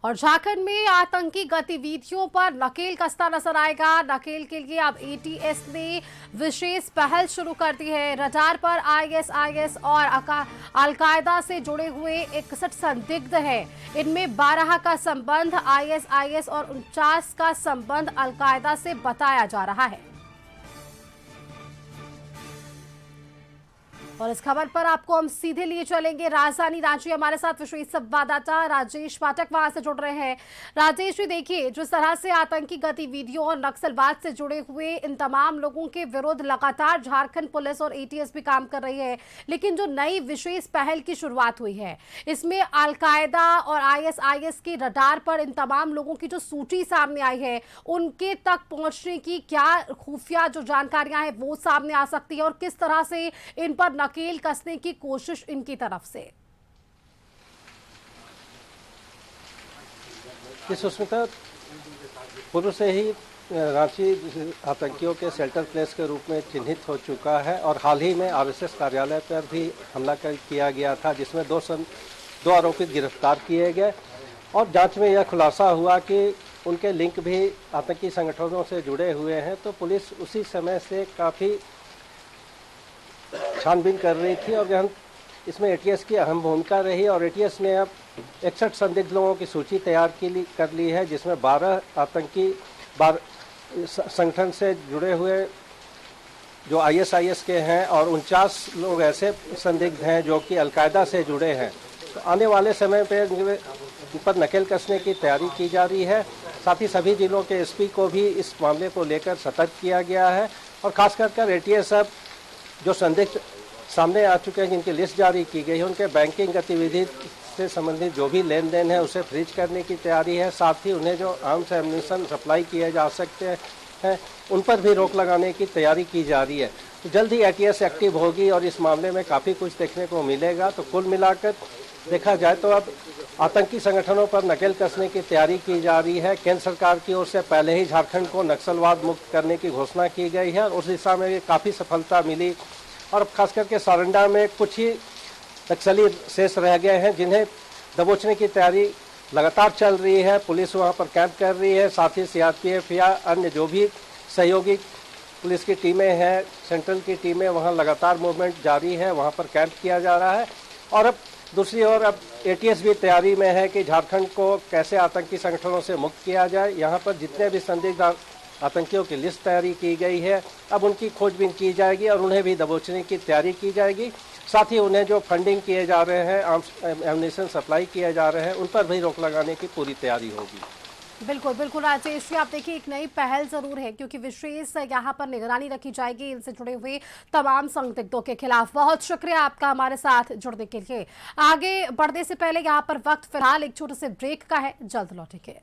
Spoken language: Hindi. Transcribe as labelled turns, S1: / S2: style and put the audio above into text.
S1: और झारखंड में आतंकी गतिविधियों पर नकेल कसता नजर आएगा। नकेल के लिए अब एटीएस ने विशेष पहल शुरू कर दी है। रडार पर आईएसआईएस और अलकायदा से जुड़े हुए 61 संदिग्ध हैं। इनमें 12 का संबंध आईएसआईएस और 49 का संबंध अलकायदा से बताया जा रहा है। और इस खबर पर आपको हम सीधे लिए चलेंगे राजधानी रांची। हमारे साथ विशेष संवाददाता राजेश पाठक वहां से जुड़ रहे हैं। राजेश जी, देखिए जिस तरह से आतंकी गतिविधियों और नक्सलवाद से जुड़े हुए इन तमाम लोगों के विरुद्ध लगातार झारखंड पुलिस और एटीएस भी काम कर रही है, लेकिन जो नई विशेष पहल की शुरुआत हुई है इसमें अलकायदा और आईएसआईएस के रडार पर इन तमाम लोगों की जो सूची सामने आई है उनके तक पहुंचने की क्या खुफिया जो जानकारियां हैं वो सामने आ सकती है और किस तरह से इन पर नकेल कसने की कोशिश इनकी तरफ से।
S2: सुष्मिता, पूर्व से ही रांची आतंकियों के शेल्टर प्लेस के रूप में चिन्हित हो चुका है और हाल ही में आरएसएस कार्यालय पर भी हमला किया गया था, जिसमें दो आरोपित गिरफ्तार किए गए और जांच में यह खुलासा हुआ कि उनके लिंक भी आतंकी संगठनों से जुड़े हुए हैं। तो पुलिस उसी समय से काफ़ी छानबीन कर रही थी और इसमें एटीएस की अहम भूमिका रही और एटीएस ने अब 61 संदिग्ध लोगों की सूची तैयार कर ली है, जिसमें 12 आतंकी संगठन से जुड़े हुए जो आईएसआईएस के हैं और 49 लोग ऐसे संदिग्ध हैं जो कि अलकायदा से जुड़े हैं। तो आने वाले समय पर नकेल कसने की तैयारी की जा रही है। साथ ही सभी जिलों के एसपी को भी इस मामले को लेकर सतर्क किया गया है और खासकर एटीएस अब जो संदिग्ध सामने आ चुके हैं, जिनकी लिस्ट जारी की गई है, उनके बैंकिंग गतिविधि से संबंधित जो भी लेन देन है उसे फ्रीज करने की तैयारी है। साथ ही उन्हें जो आर्म्स एम्यूनिशन सप्लाई किए जा सकते हैं उन पर भी रोक लगाने की तैयारी की जा रही है। तो जल्द ही एटीएस एक्टिव होगी और इस मामले में काफ़ी कुछ देखने को मिलेगा। तो कुल मिलाकर देखा जाए तो अब आतंकी संगठनों पर नकेल कसने की तैयारी की जा रही है। केंद्र सरकार की ओर से पहले ही झारखंड को नक्सलवाद मुक्त करने की घोषणा की गई है और उस दिशा में भी काफ़ी सफलता मिली और खास करके सारंडा में कुछ ही नक्सली शेष रह गए हैं, जिन्हें दबोचने की तैयारी लगातार चल रही है। पुलिस वहां पर कैंप कर रही है। साथ ही सीआरपीएफ या अन्य जो भी सहयोगी पुलिस की टीमें हैं, सेंट्रल की टीमें, वहां लगातार मूवमेंट जारी है, वहां पर कैंप किया जा रहा है। और अब दूसरी ओर अब एटीएस भी तैयारी में है कि झारखंड को कैसे आतंकी संगठनों से मुक्त किया जाए। यहाँ पर जितने भी संदिग्ध आतंकियों की लिस्ट तैयारी की गई है, अब उनकी खोजबीन की जाएगी और उन्हें भी दबोचने की तैयारी की जाएगी। साथ ही उन्हें जो फंडिंग किए जा रहे हैं, आर्म्स एम्यूनिशन सप्लाई किए जा रहे हैं, उन पर भी रोक लगाने की पूरी तैयारी होगी।
S1: बिल्कुल बिल्कुल राजेश जी, आप देखिए एक नई पहल जरूर है क्योंकि विशेष यहाँ पर निगरानी रखी जाएगी इनसे जुड़े हुए तमाम संदिग्धों के खिलाफ। बहुत शुक्रिया आपका हमारे साथ जुड़ने के लिए। आगे बढ़ने से पहले यहाँ पर वक्त फिलहाल एक छोटे से ब्रेक का है, जल्द लौटेंगे।